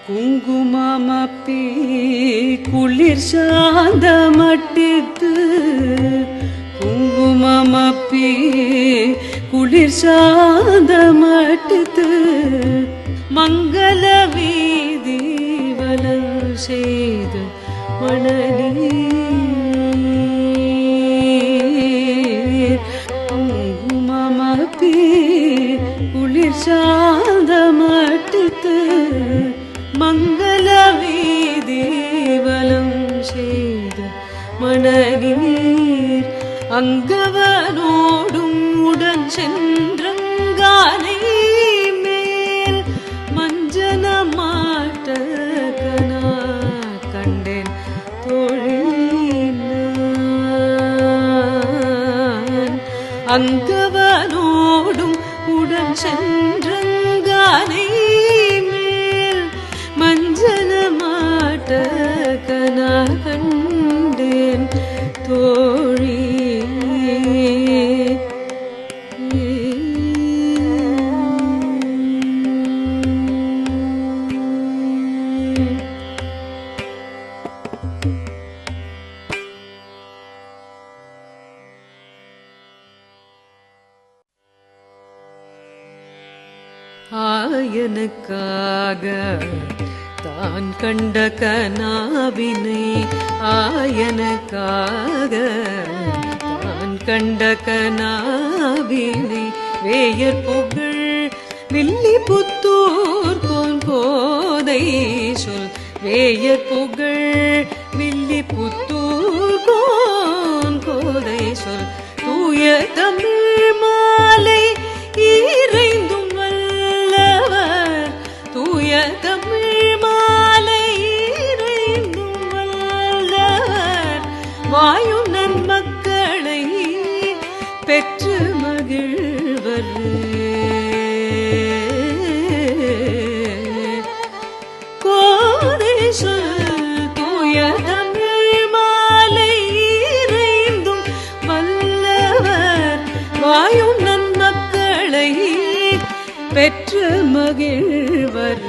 குங்குமப்பி குளிர் சாந்த மட்டித்து குங்குமப்பி குளிர் சாந்த மட்டித்து மங்கள வீதி வலம் செய்து மணலீர் குங்குமப்பி குளிர் சாந்த மட்டித்து மங்கள வீதி வலம் செய்த மணலீர் அங்கவனோடும் உடன் சென்றங்கானை மேல் மஞ்சன மாட்ட கனா கண்டேன் தோழினான் அங்கவனோடும் உடன் சென்றங்கானை மஞ்சன மாட்ட கனா கண்டேன் தோழி ஆயனுக்காக தான் கண்ட கனாவினை ஆயனுக்காக தான் கண்ட கனாவினை வேயர் புகழ் வில்லி புத்தூர் கோதை சொல் வேயர் புகழ் வில்லி புத்தூர் கோதை சொல் தூய தமிழ் மாலை இறைந்தும் வல்லவர் தூய தமிழ் மாலை இறைந்தும் வல்லவர் வாயும் நன்மக்களை பெற்று மகிழ்வர் கோதை சொல் தூய தமிழ் மாலை இறைந்தும் வல்லவர் வாயும் நன்மக்களை பெற்று மகிழ்வர்